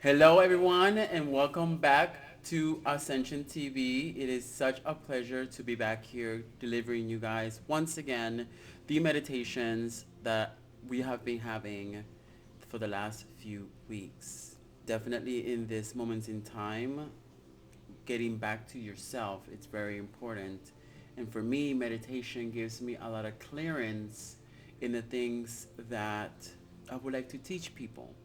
Hello, everyone, and welcome back to Ascension TV. It is such a pleasure to be back here delivering you guys once again the meditations that we have been having for the last few weeks. Definitely in this moment in time, getting back to yourself, it's very important. And for me, meditation gives me a lot of clearance in the things that I would like to teach people.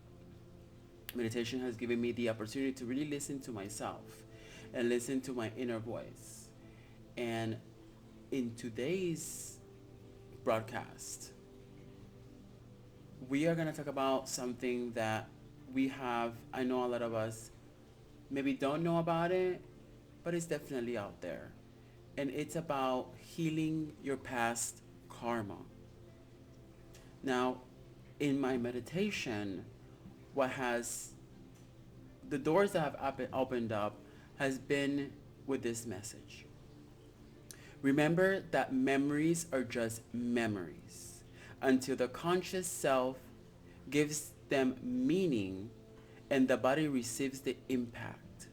Meditation has given me the opportunity to really listen to myself and listen to my inner voice. And in today's broadcast, we are going to talk about something that I know a lot of us maybe don't know about it, but it's definitely out there. And it's about healing your past karma. Now, in my meditation, what has the doors that have opened up has been with this message. Remember that memories are just memories until the conscious self gives them meaning and the body receives the impact.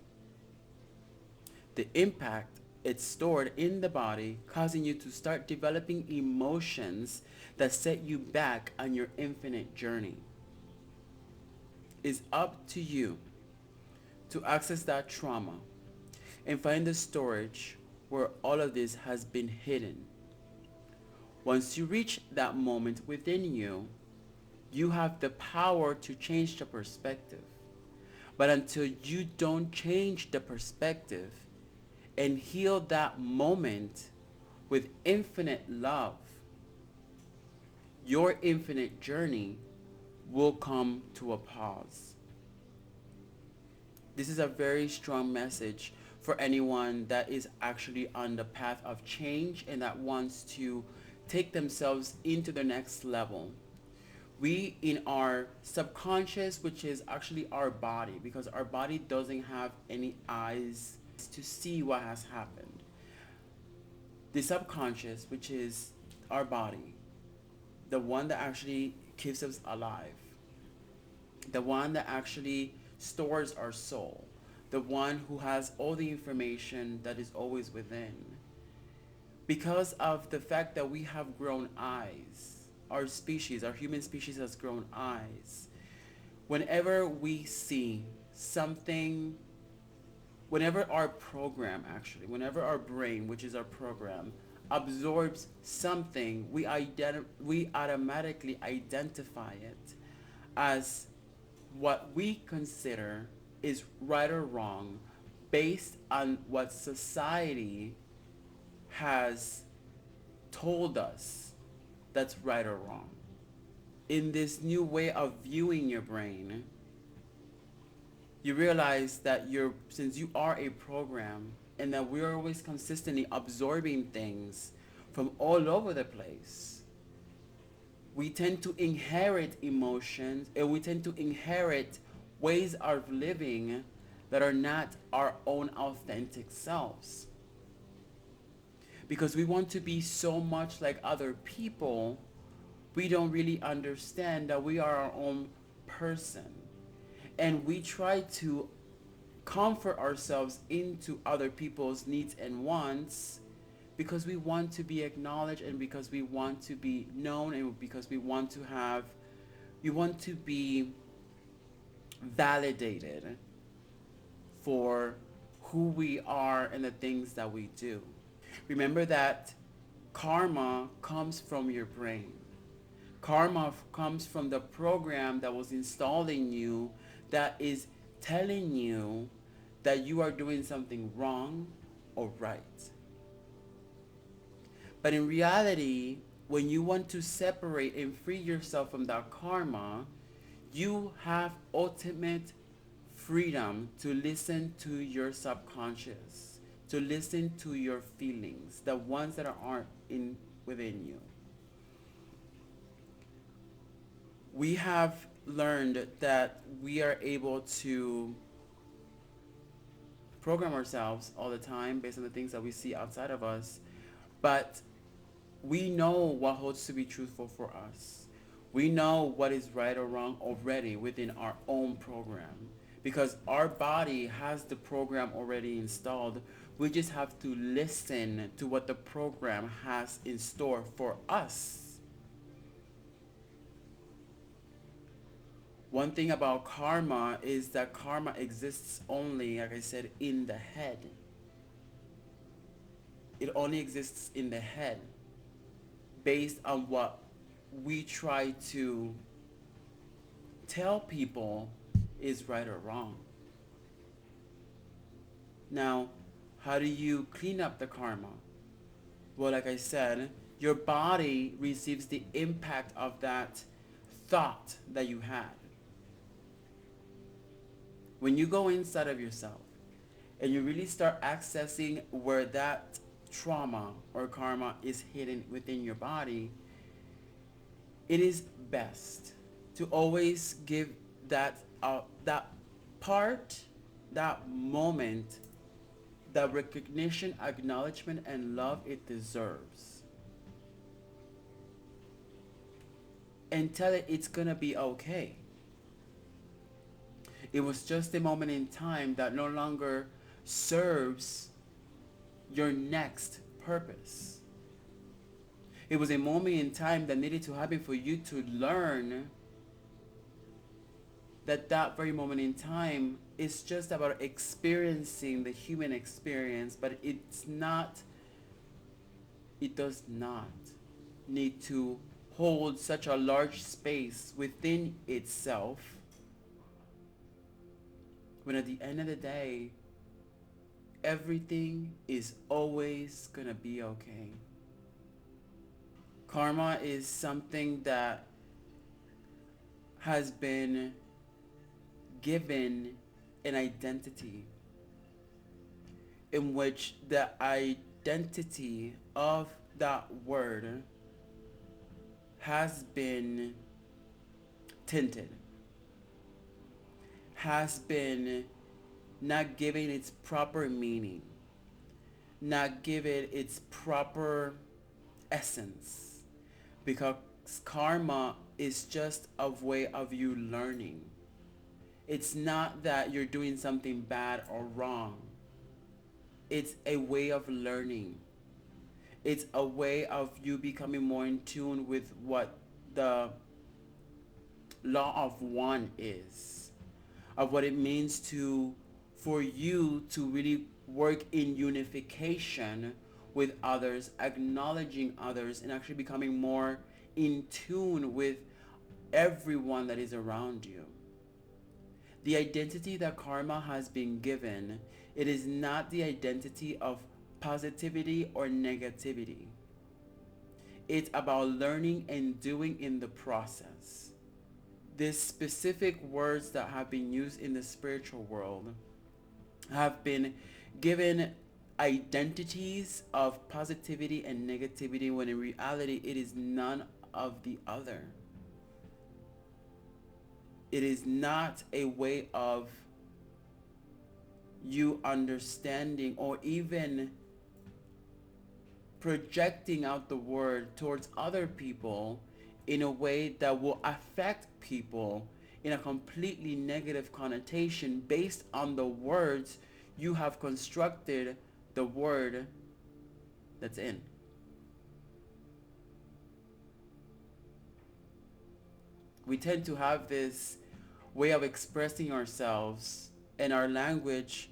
The impact it's stored in the body, causing you to start developing emotions that set you back on your infinite journey. It's up to you to access that trauma and find the storage where all of this has been hidden. Once you reach that moment within you, you have the power to change the perspective. But until you don't change the perspective and heal that moment with infinite love, your infinite journey will come to a pause. This is a very strong message for anyone that is actually on the path of change and that wants to take themselves into the next level. We, in our subconscious, which is actually our body, because our body doesn't have any eyes to see what has happened. The subconscious, which is our body, the one that actually keeps us alive, the one that actually stores our soul, the one who has all the information that is always within. Because of the fact that we have grown eyes, our human species has grown eyes. Whenever we see something, whenever our brain, which is our program, absorbs something, we automatically identify it as what we consider is right or wrong based on what society has told us that's right or wrong. In this new way of viewing your brain, you realize that since you are a program and that we're always consistently absorbing things from all over the place, we tend to inherit emotions and we tend to inherit ways of living that are not our own authentic selves. Because we want to be so much like other people, we don't really understand that we are our own person. And we try to comfort ourselves into other people's needs and wants because we want to be acknowledged and because we want to be known and because we want to be validated for who we are and the things that we do. Remember that karma comes from your brain. Karma comes from the program that was installed in you that is telling you that you are doing something wrong or right. But in reality, when you want to separate and free yourself from that karma, you have ultimate freedom to listen to your subconscious, to listen to your feelings, the ones that aren't within you. We have learned that we are able to program ourselves all the time based on the things that we see outside of us, but we know what holds to be truthful for us. We know what is right or wrong already within our own program because our body has the program already installed. We just have to listen to what the program has in store for us. One thing about karma is that karma exists only, like I said, in the head. It only exists in the head based on what we try to tell people is right or wrong. Now, how do you clean up the karma? Well, like I said, your body receives the impact of that thought that you had. When you go inside of yourself and you really start accessing where that trauma or karma is hidden within your body, it is best to always give that part, that moment, the recognition, acknowledgement, and love it deserves. And tell it it's gonna be okay. It was just a moment in time that no longer serves your next purpose. It was a moment in time that needed to happen for you to learn that that very moment in time is just about experiencing the human experience, but it does not need to hold such a large space within itself, when at the end of the day, everything is always gonna be okay. Karma is something that has been given an identity, in which the identity of that word has been tinted, has been not given its proper meaning, not given its proper essence, because karma is just a way of you learning. It's not that you're doing something bad or wrong. It's a way of learning. It's a way of you becoming more in tune with what the law of one is, of what it means for you to really work in unification with others, acknowledging others, and actually becoming more in tune with everyone that is around you. The identity that karma has been given, it is not the identity of positivity or negativity. It's about learning and doing in the process. These specific words that have been used in the spiritual world have been given identities of positivity and negativity, when in reality it is none of the other. It is not a way of you understanding or even projecting out the word towards other people in a way that will affect people in a completely negative connotation based on the words you have constructed the word that's in. We tend to have this way of expressing ourselves and our language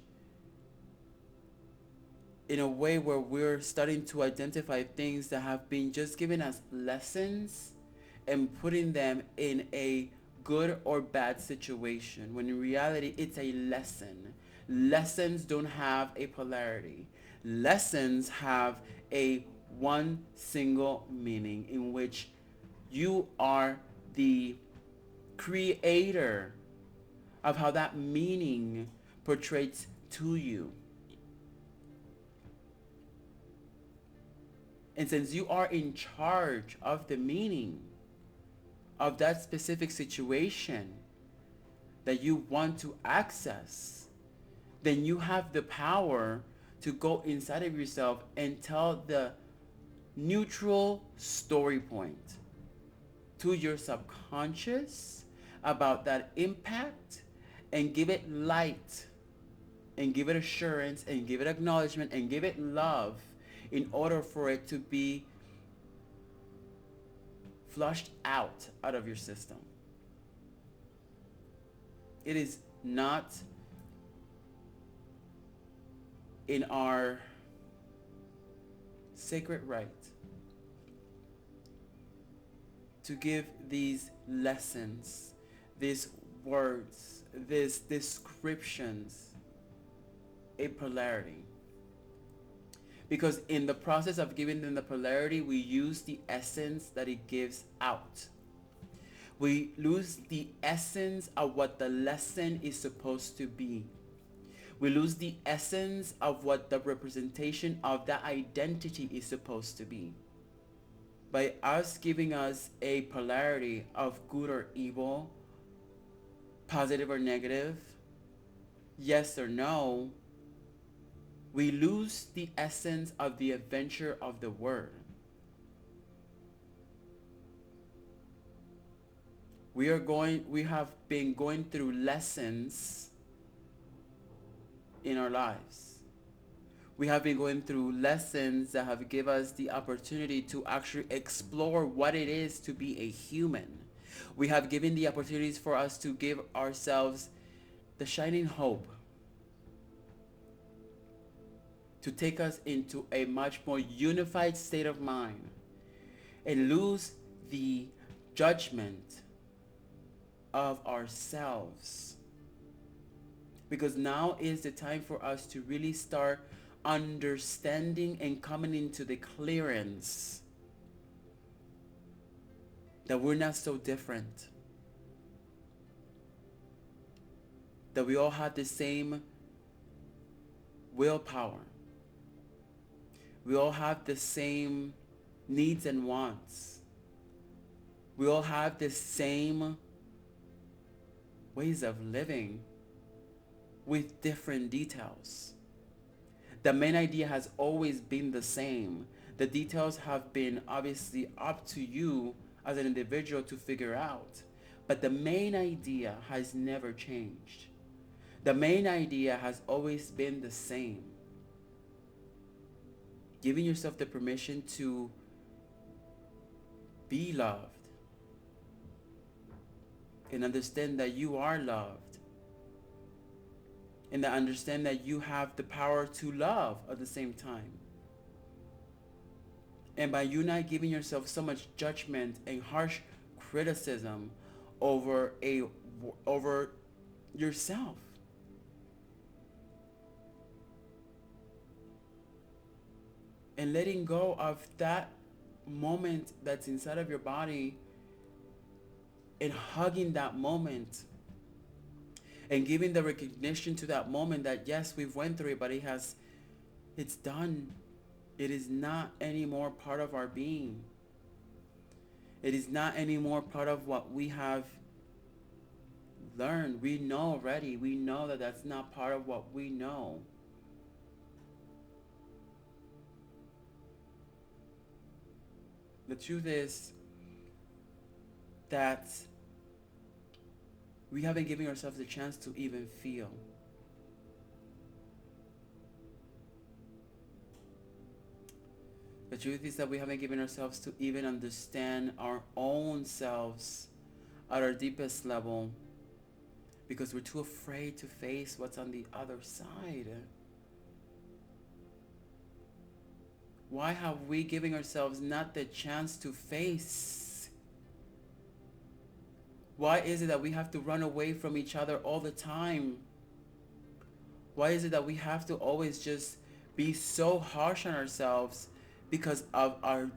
in a way where we're starting to identify things that have been just given as lessons and putting them in a good or bad situation, when in reality it's a lesson. Lessons don't have a polarity. Lessons have a one single meaning, in which you are the creator of how that meaning portrays to you. And since you are in charge of the meaning of that specific situation that you want to access, then you have the power to go inside of yourself and tell the neutral story point to your subconscious about that impact and give it light and give it assurance and give it acknowledgement and give it love in order for it to be flushed out of your system. It is not in our sacred right to give these lessons, these words, these descriptions a polarity. Because in the process of giving them the polarity, we use the essence that it gives out. We lose the essence of what the lesson is supposed to be. We lose the essence of what the representation of that identity is supposed to be. By us giving us a polarity of good or evil, positive or negative, yes or no, we lose the essence of the adventure of the word. We have been going through lessons in our lives. We have been going through lessons that have given us the opportunity to actually explore what it is to be a human. We have given the opportunities for us to give ourselves the shining hope to take us into a much more unified state of mind and lose the judgment of ourselves. Because now is the time for us to really start understanding and coming into the clearance that we're not so different. That we all have the same willpower. We all have the same needs and wants. We all have the same ways of living with different details. The main idea has always been the same. The details have been obviously up to you as an individual to figure out. But the main idea has never changed. The main idea has always been the same. Giving yourself the permission to be loved and understand that you are loved, and that understand that you have the power to love at the same time. And by you not giving yourself so much judgment and harsh criticism over yourself. And letting go of that moment that's inside of your body and hugging that moment and giving the recognition to that moment that yes, we've went through it, but it's done. It is not anymore part of our being. It is not anymore part of what we have learned. We know already. We know that that's not part of what we know. The truth is that we haven't given ourselves a chance to even feel. The truth is that we haven't given ourselves to even understand our own selves at our deepest level because we're too afraid to face what's on the other side. Why have we given ourselves not the chance to face? Why is it that we have to run away from each other all the time? Why is it that we have to always just be so harsh on ourselves because of our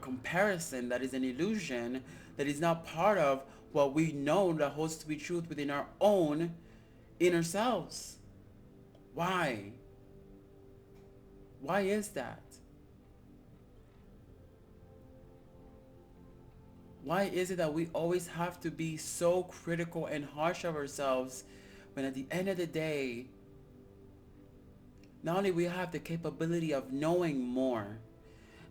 comparison that is an illusion, that is not part of what we know that holds to be truth within our own inner selves? Why? Why is that? Why is it that we always have to be so critical and harsh of ourselves when at the end of the day, not only we have the capability of knowing more,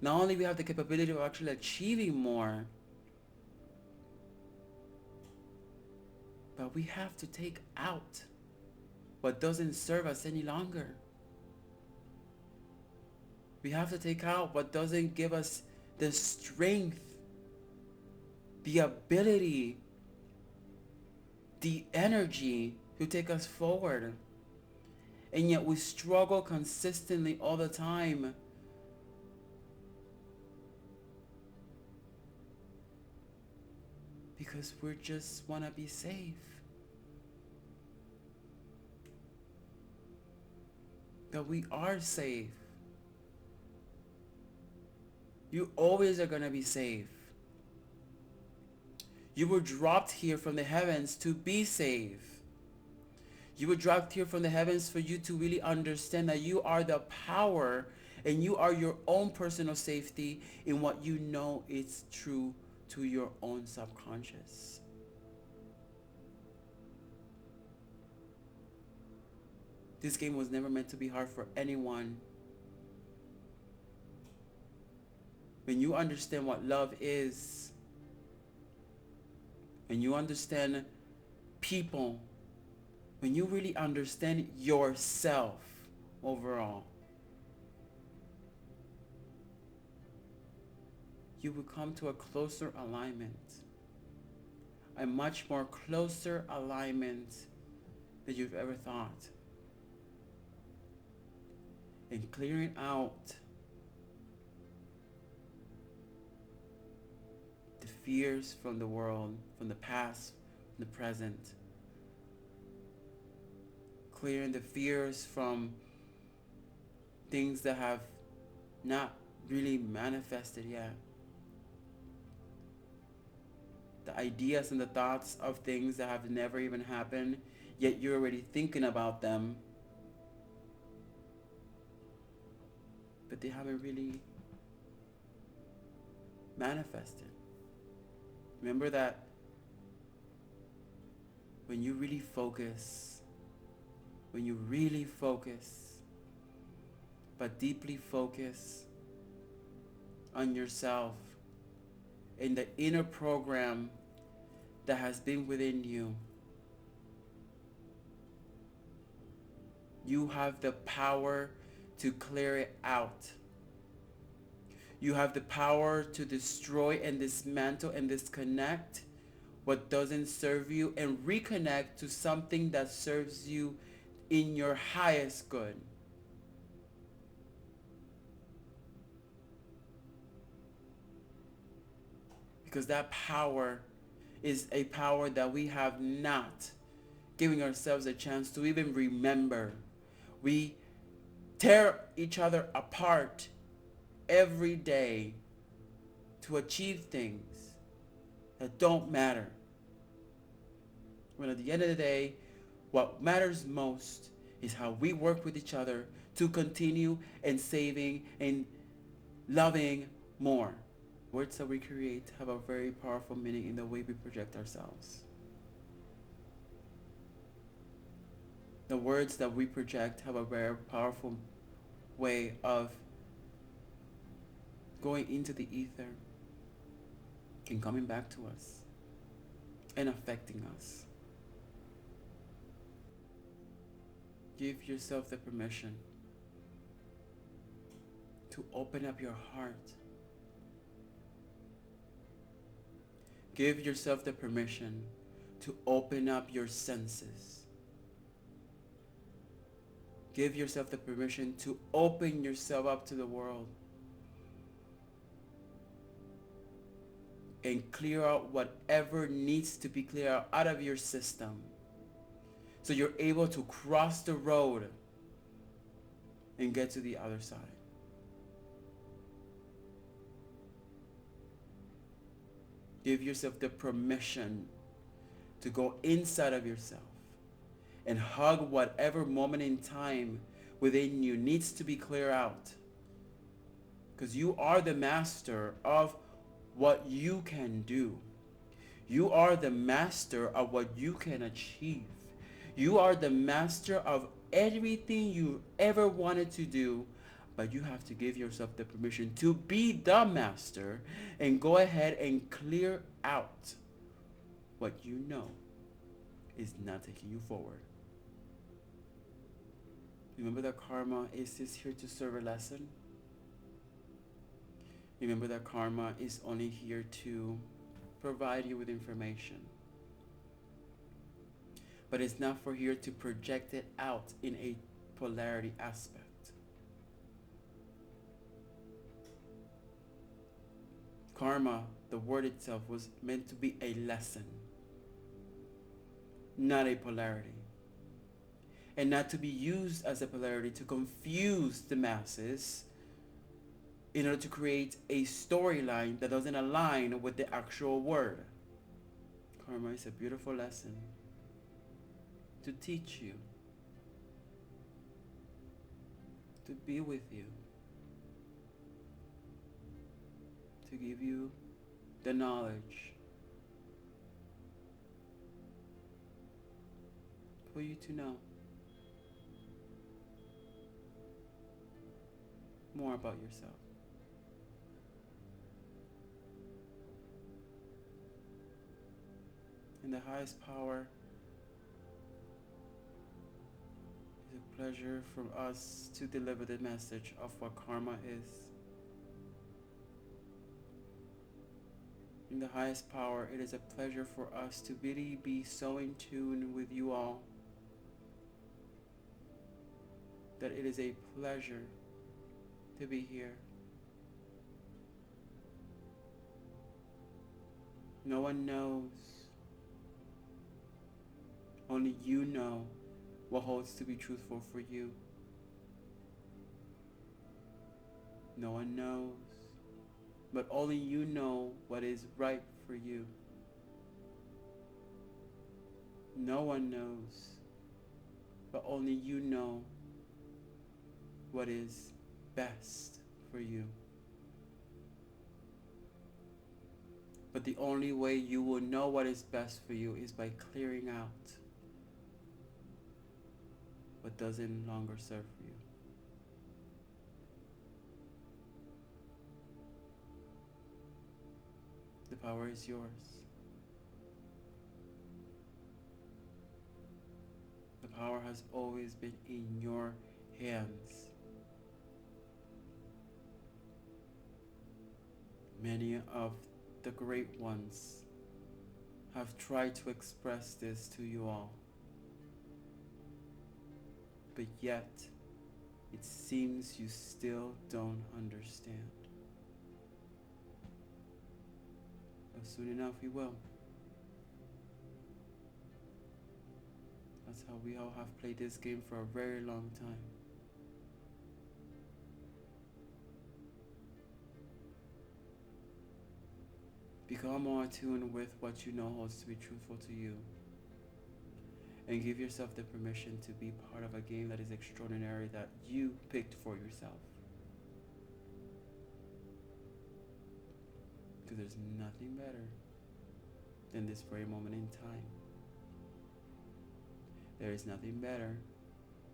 not only we have the capability of actually achieving more, But we have to take out what doesn't serve us any longer. We have to take out what doesn't give us the strength, the ability, the energy to take us forward. And yet we struggle consistently all the time. Because we just want to be safe. But we are safe. You always are going to be safe. You were dropped here from the heavens to be safe. You were dropped here from the heavens for you to really understand that you are the power and you are your own personal safety in what you know is true to your own subconscious. This game was never meant to be hard for anyone. When you understand what love is, when you understand people, when you really understand yourself overall, you will come to a closer alignment, a much more closer alignment than you've ever thought. And clearing out the fears from the world, from the past, from the present. Clearing the fears from things that have not really manifested yet. The ideas and the thoughts of things that have never even happened, yet you're already thinking about them, but they haven't really manifested. Remember that when you really focus, but deeply focus on yourself and the inner program that has been within you, you have the power to clear it out. You have the power to destroy and dismantle and disconnect what doesn't serve you and reconnect to something that serves you in your highest good. Because that power is a power that we have not given ourselves a chance to even remember. We tear each other apart every day to achieve things that don't matter. When at the end of the day, what matters most is how we work with each other to continue and saving and loving more. Words that we create have a very powerful meaning in the way we project ourselves. The words that we project have a very powerful way of going into the ether and coming back to us and affecting us. Give yourself the permission to open up your heart. Give yourself the permission to open up your senses. Give yourself the permission to open yourself up to the world and clear out whatever needs to be cleared out of your system so you're able to cross the road and get to the other side. Give yourself the permission to go inside of yourself and hug whatever moment in time within you needs to be cleared out. Because you are the master of what you can do. You are the master of what you can achieve. You are the master of everything you ever wanted to do, but you have to give yourself the permission to be the master and go ahead and clear out what you know is not taking you forward. Remember that karma is just here to serve a lesson. Remember that karma is only here to provide you with information. But it's not for here to project it out in a polarity aspect. Karma, the word itself, was meant to be a lesson, not a polarity. And not to be used as a polarity to confuse the masses in order to create a storyline that doesn't align with the actual word. Karma is a beautiful lesson to teach you, to be with you, to give you the knowledge for you to know more about yourself. And the highest power is a pleasure from us to deliver the message of what karma is. In the highest power, it is a pleasure for us to really be so in tune with you all that it is a pleasure to be here. No one knows. Only you know what holds to be truthful for you. No one knows, but only you know what is right for you. No one knows, but only you know what is best for you. But the only way you will know what is best for you is by clearing out what doesn't longer serve for you. The power is yours. The power has always been in your hands. Many of the great ones have tried to express this to you all. But yet, it seems you still don't understand. But soon enough you will. That's how we all have played this game for a very long time. Become more attuned with what you know holds to be truthful to you. And give yourself the permission to be part of a game that is extraordinary that you picked for yourself. Because there's nothing better than this very moment in time. There is nothing better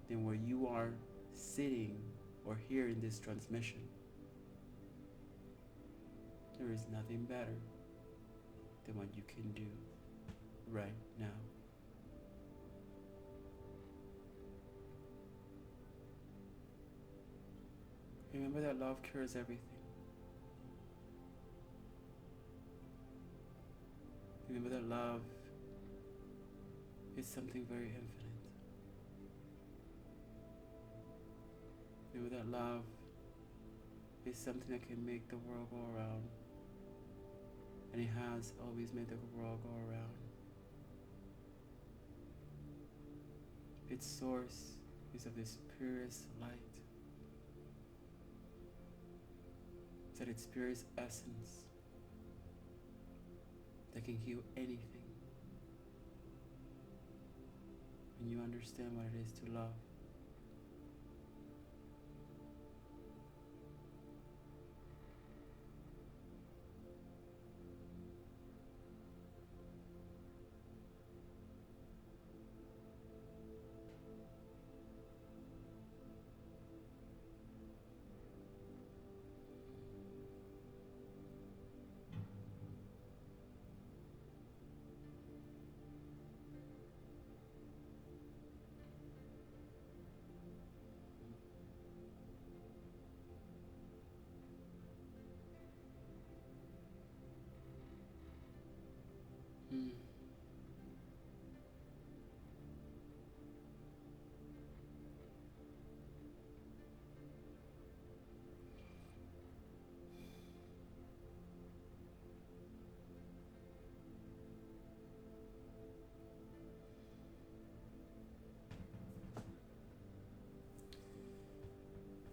than where you are sitting or hearing this transmission. There is nothing better than what you can do right now. Remember that love cures everything. Remember that love is something very infinite. Remember that love is something that can make the world go around. And it has always made the world go around. Its source is of this purest light. It's at its purest essence that can heal anything. When you understand what it is to love.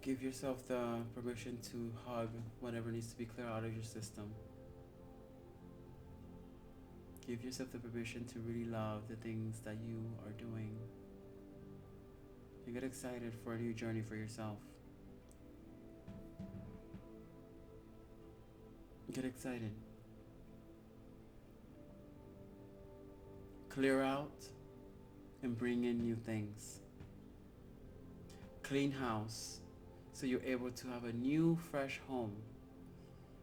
Give yourself the permission to hug whatever needs to be cleared out of your system. Give yourself the permission to really love the things that you are doing. And get excited for a new journey for yourself. Get excited. Clear out and bring in new things. Clean house so you're able to have a new, fresh home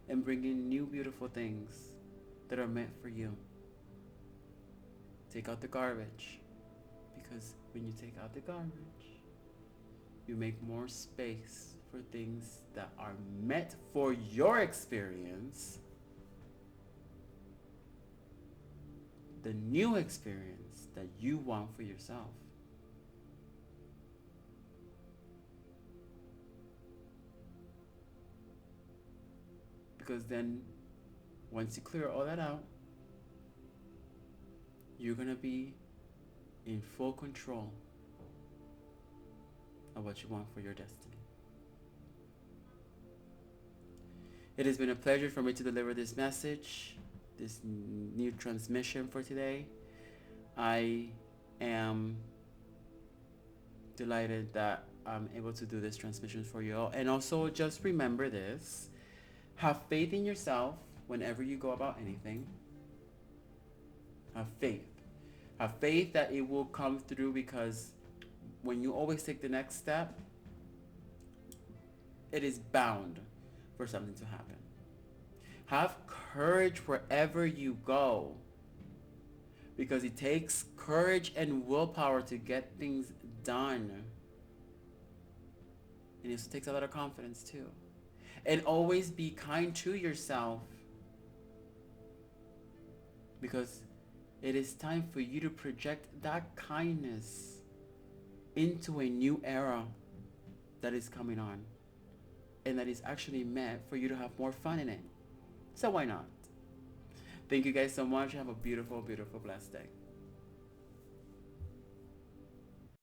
and bring in new, beautiful things that are meant for you. Take out the garbage, because when you take out the garbage, you make more space for things that are meant for your experience, the new experience that you want for yourself. Because then, once you clear all that out, you're going to be in full control of what you want for your destiny. It has been a pleasure for me to deliver this message, this new transmission for today. I am delighted that I'm able to do this transmission for you all. And also, just remember this. Have faith in yourself whenever you go about anything. Have faith. Have faith that it will come through, because when you always take the next step, it is bound for something to happen. Have courage wherever you go, because it takes courage and willpower to get things done. And it takes a lot of confidence too. And always be kind to yourself, because it is time for you to project that kindness into a new era that is coming on, and that is actually meant for you to have more fun in it. So why not? Thank you guys so much. Have a beautiful, beautiful, blessed day.